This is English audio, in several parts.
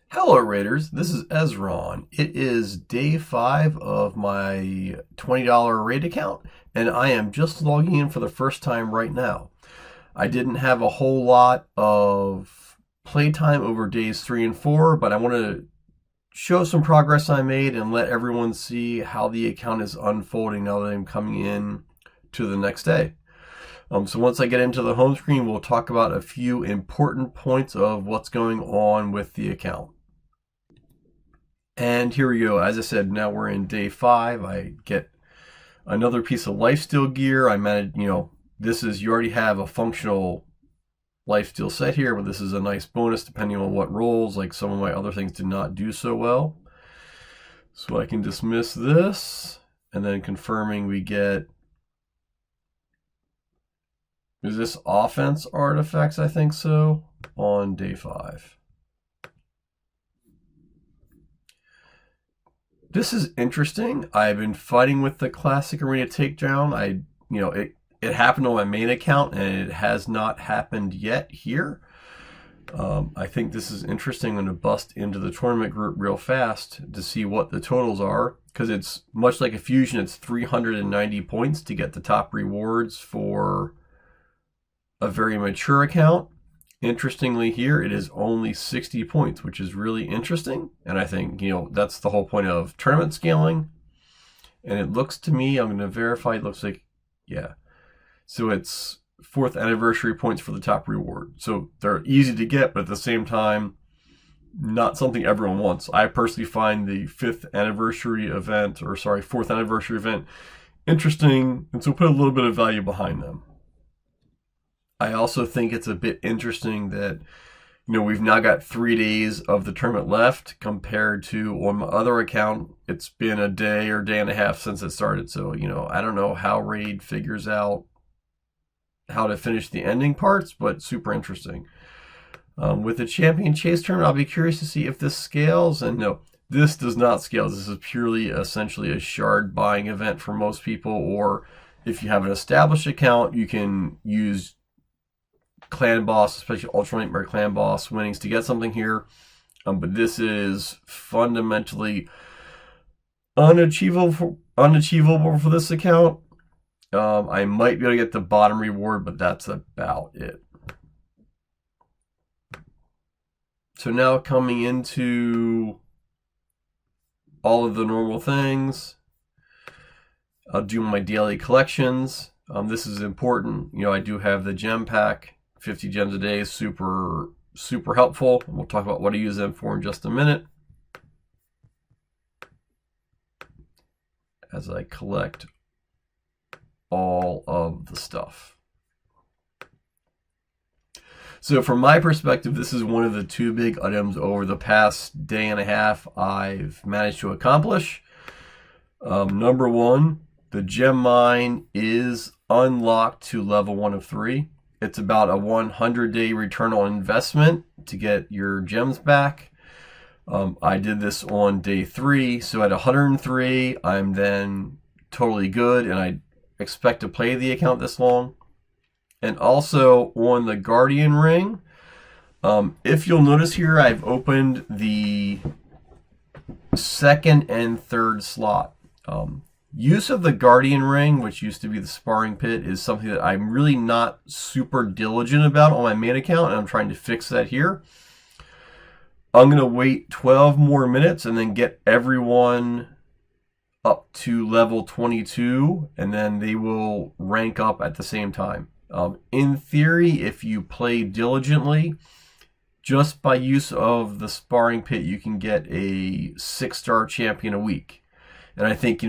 Hello, Raiders. This is Ezron. It is day 5 of my $20 raid account, and I am just logging in for the first time right now. I didn't have a whole lot of playtime over days 3 and 4, but I want to show some progress I made and let everyone see how the account is unfolding now that I'm coming in to the next day. So once I get into the home screen, we'll talk about a few important points of what's going on with the account. And here we go. As I said, now we're in day 5. I get another piece of lifesteal gear. I managed, this is, you already have a functional lifesteal set here, but this is a nice bonus depending on what rolls. Like some of my other things did not do so well. So I can dismiss this, and then confirming we get, is this offense artifacts? I think so, on day 5. This is interesting. I've been fighting with the Classic Arena Takedown. It happened on my main account, and it has not happened yet here. I think this is interesting. I'm going to bust into the tournament group real fast to see what the totals are, because it's much like a fusion. It's 390 points to get the top rewards for a very mature account. Interestingly here, it is only 60 points, which is really interesting. And I think, that's the whole point of tournament scaling. And it looks to me, I'm going to verify, it looks like, yeah. So it's 4th anniversary points for the top reward. So they're easy to get, but at the same time, not something everyone wants. I personally find the 4th anniversary event interesting. And so put a little bit of value behind them. I also think it's a bit interesting that, we've now got 3 days of the tournament left compared to on my other account, it's been a day or day and a half since it started. So, I don't know how Raid figures out how to finish the ending parts, but super interesting. With the Champion Chase tournament, I'll be curious to see if this scales. And no, this does not scale. This is purely essentially a shard buying event for most people, or if you have an established account, you can use Clan Boss, especially Ultra Nightmare Clan Boss winnings to get something here. But this is fundamentally unachievable for this account. I might be able to get the bottom reward, but that's about it. So now coming into all of the normal things, I'll do my daily collections. This is important. I do have the gem pack. 50 gems a day is super, super helpful. And we'll talk about what I use them for in just a minute. As I collect all of the stuff. So from my perspective, this is one of the 2 big items over the past day and a half I've managed to accomplish. Number 1, the gem mine is unlocked to level 1 of 3. It's about a 100-day return on investment to get your gems back. I did this on day 3, so at 103, I'm then totally good, and I expect to play the account this long. And also on the Guardian Ring, if you'll notice here, I've opened the 2nd and 3rd slot. Use of the Guardian Ring, which used to be the sparring pit, is something that I'm really not super diligent about on my main account, and I'm trying to fix that here. I'm going to wait 12 more minutes and then get everyone up to level 22, and then they will rank up at the same time. In theory, if you play diligently, just by use of the sparring pit, you can get a 6-star champion a week. And I think,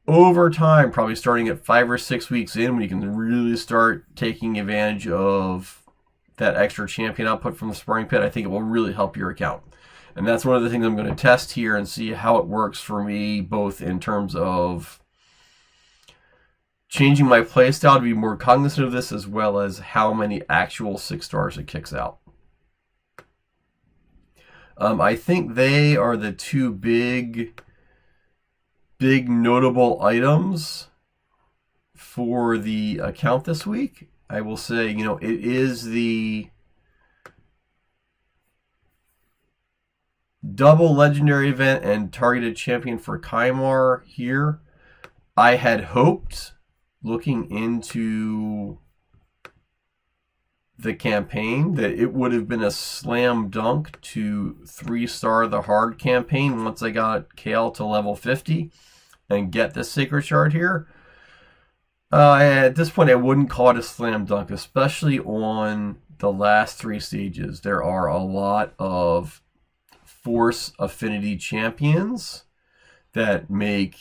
over time, probably starting at 5 or 6 weeks in, when you can really start taking advantage of that extra champion output from the sparring pit, I think it will really help your account. And that's one of the things I'm going to test here and see how it works for me, both in terms of changing my playstyle to be more cognizant of this, as well as how many actual 6 stars it kicks out. I think they are the 2 big notable items for the account this week. I will say, it is the double legendary event and targeted champion for Kymar here. I had hoped, looking into the campaign, that it would have been a slam dunk to 3-star the hard campaign once I got Kale to level 50 and get the Sacred Shard here. At this point, I wouldn't call it a slam dunk, especially on the last 3 stages. There are a lot of Force Affinity champions that make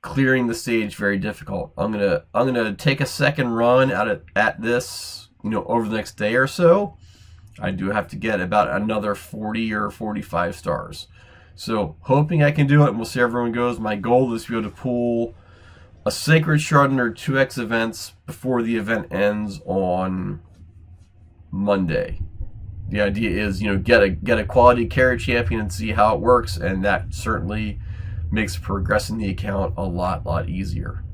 clearing the stage very difficult. I'm gonna take a second run at this, over the next day or so. I do have to get about another 40 or 45 stars. So hoping I can do it, and we'll see how everyone goes. My goal is to be able to pull a Sacred Shard under 2x events before the event ends on Monday. The idea is, get a quality carry champion and see how it works, and that certainly makes progressing the account a lot easier.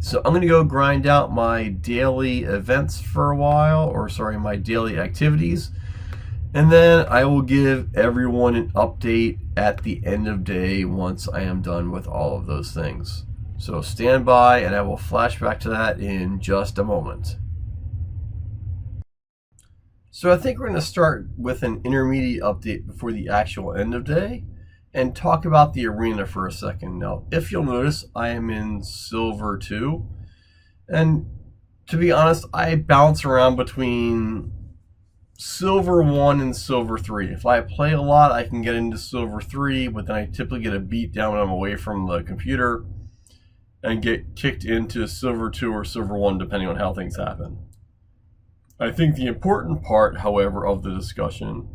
So I'm going to go grind out my daily events for a while, my daily activities, and then I will give everyone an update at the end of day once I am done with all of those things. So stand by, and I will flash back to that in just a moment. So I think we're going to start with an intermediate update before the actual end of day and talk about the arena for a second. Now, if you'll notice, I am in Silver 2, and to be honest, I bounce around between Silver 1 and Silver 3. If I play a lot, I can get into Silver 3, but then I typically get a beat down when I'm away from the computer and get kicked into Silver 2 or Silver 1, depending on how things happen. I think the important part, however, of the discussion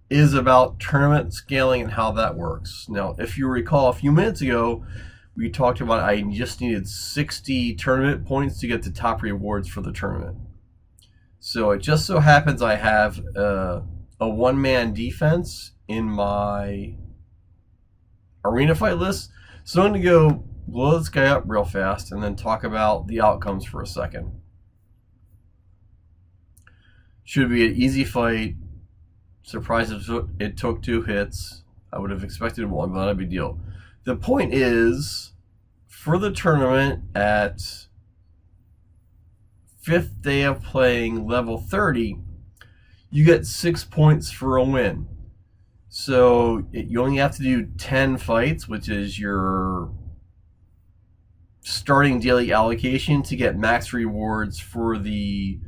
is about tournament scaling and how that works. Now, if you recall, a few minutes ago, we talked about I just needed 60 tournament points to get the top rewards for the tournament. So it just so happens I have a one-man defense in my arena fight list. So I'm going to go blow this guy up real fast and then talk about the outcomes for a second. Should be an easy fight. Surprised it took 2 hits. I would have expected 1, but not a big deal. The point is, for the tournament at 5th day of playing level 30, you get 6 points for a win. So you only have to do 10 fights, which is your starting daily allocation to get max rewards for the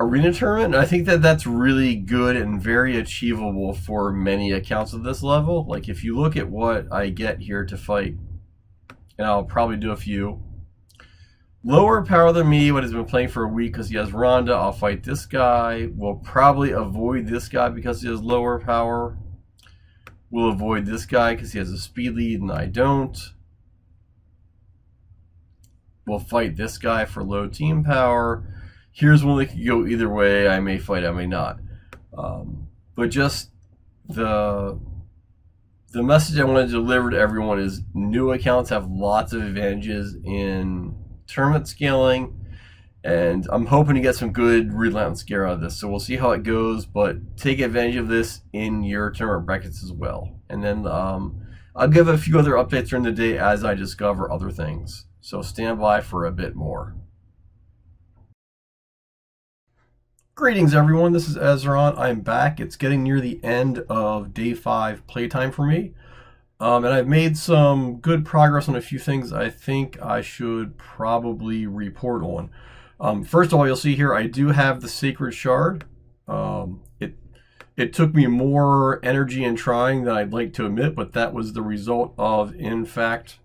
arena tournament. And I think that's really good and very achievable for many accounts at this level. Like, if you look at what I get here to fight, and I'll probably do a few. Lower power than me, but has been playing for a week because he has Rhonda. I'll fight this guy. We'll probably avoid this guy because he has lower power. We'll avoid this guy because he has a speed lead and I don't. We'll fight this guy for low team power. Here's one that could go either way. I may fight, I may not. But just the message I want to deliver to everyone is new accounts have lots of advantages in tournament scaling, and I'm hoping to get some good Relentless Gear out of this. So we'll see how it goes, but take advantage of this in your tournament brackets as well. And then I'll give a few other updates during the day as I discover other things. So stand by for a bit more. Greetings everyone, this is Ezron. I'm back. It's getting near the end of day 5 playtime for me. And I've made some good progress on a few things I think I should probably report on. First of all, you'll see here I do have the Sacred Shard. It took me more energy in trying than I'd like to admit, but that was the result of, in fact,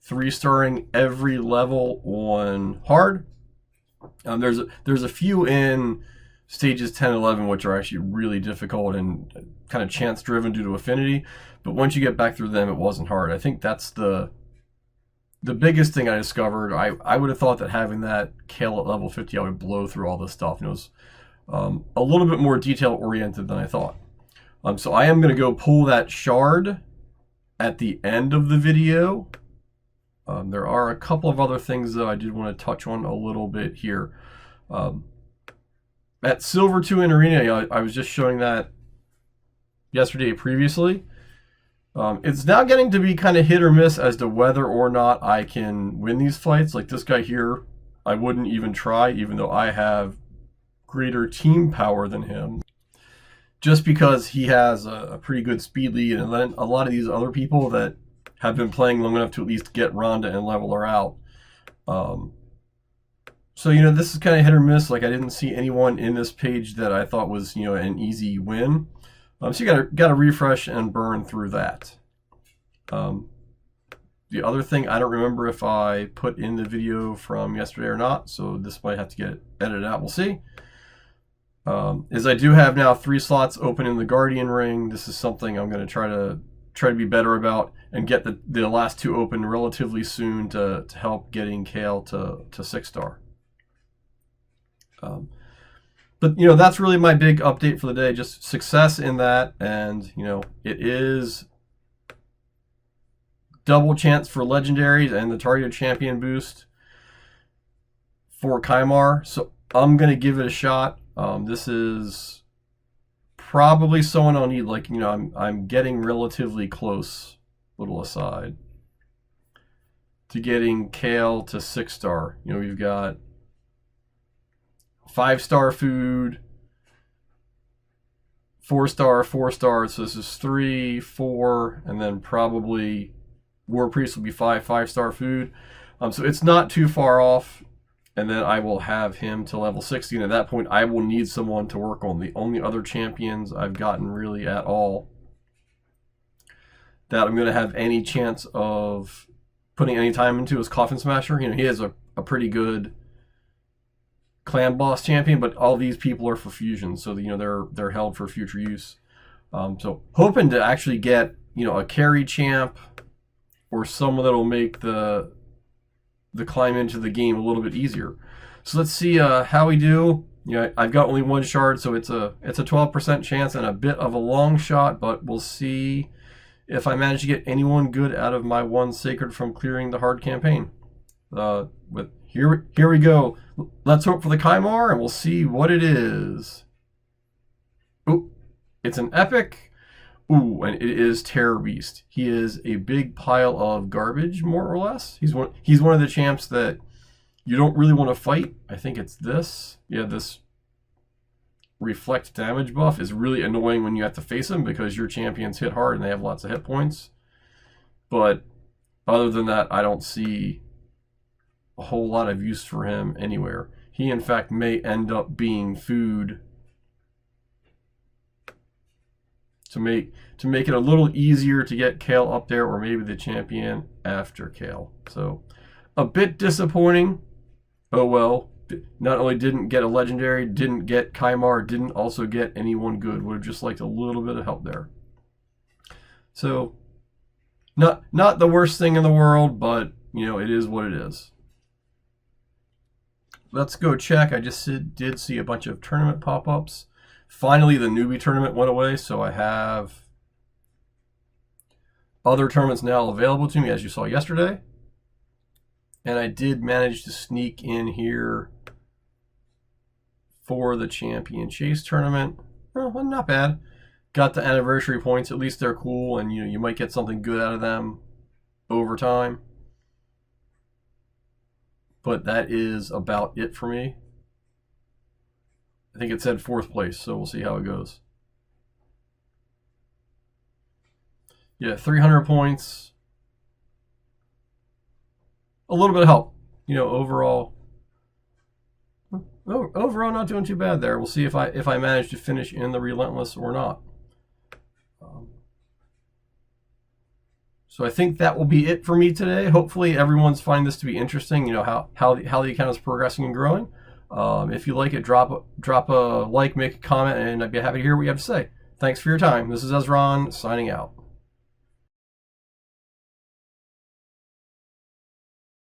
3-starring every level on hard. There's a few in stages 10 and 11 which are actually really difficult and kind of chance driven due to affinity, but once you get back through them, it wasn't hard. I think that's the biggest thing I discovered. I would have thought that having that Kale at level 50, I would blow through all this stuff, and it was a little bit more detail oriented than I thought. So I am going to go pull that shard at the end of the video. There are a couple of other things that I did want to touch on a little bit here. at Silver 2 in Arena, I was just showing that yesterday previously. It's now getting to be kind of hit or miss as to whether or not I can win these fights. Like this guy here, I wouldn't even try, even though I have greater team power than him. Just because he has a pretty good speed lead, and then a lot of these other people that have been playing long enough to at least get Ronda and level her out. So, this is kind of hit or miss. Like, I didn't see anyone in this page that I thought was, an easy win. So you got to refresh and burn through that. The other thing, I don't remember if I put in the video from yesterday or not, so this might have to get edited out. We'll see. Is I do have now 3 slots open in the Guardian ring. This is something I'm going to try to be better about and get the last 2 open relatively soon to help getting Kale to 6-star. But that's really my big update for the day. Just success in that, and it is double chance for legendaries and the targeted champion boost for Kymar. So I'm gonna give it a shot. This is probably someone I'll need. Like I'm getting relatively close. Little aside to getting Kale to 6-star. We've got 5-star food, 4-star, 4-star. So this is 3, 4, and then probably War Priest will be 5-star food. So it's not too far off. And then I will have him to level 60. And at that point, I will need someone to work on. The only other champions I've gotten really at all that I'm going to have any chance of putting any time into is Coffin Smasher. He has a pretty good clan boss champion, but all these people are for fusion, so they're held for future use. So hoping to actually get a carry champ or someone that'll make the climb into the game a little bit easier. So let's see how we do. I've got only 1 shard, so it's a 12% chance and a bit of a long shot, but we'll see if I manage to get anyone good out of my 1 sacred from clearing the hard campaign. Here we go. Let's hope for the Kymar, and we'll see what it is. Ooh, it's an epic. Ooh, and it is Terror Beast. He is a big pile of garbage, more or less. He's one of the champs that you don't really want to fight. I think it's this. Yeah, this reflect damage buff is really annoying when you have to face him because your champions hit hard and they have lots of hit points. But other than that, I don't see a whole lot of use for him anywhere. He in fact may end up being food to make it a little easier to get Kale up there, or maybe the champion after Kale. So a bit disappointing. Oh well. Not only didn't get a legendary, didn't get Kymar, didn't also get anyone good. Would have just liked a little bit of help there. So not the worst thing in the world, but it is what it is. Let's go check. I just did see a bunch of tournament pop-ups. Finally, the newbie tournament went away, so I have other tournaments now available to me, as you saw yesterday. And I did manage to sneak in here for the Champion Chase tournament. Well, not bad. Got the anniversary points. At least they're cool, and you might get something good out of them over time. But that is about it for me. I think it said 4th place, so we'll see how it goes. Yeah, 300 points. A little bit of help. Overall not doing too bad there. We'll see if I manage to finish in the Relentless or not. So I think that will be it for me today. Hopefully everyone's finding this to be interesting, how the account is progressing and growing. If you like it, drop a like, make a comment, and I'd be happy to hear what you have to say. Thanks for your time. This is Ezron signing out.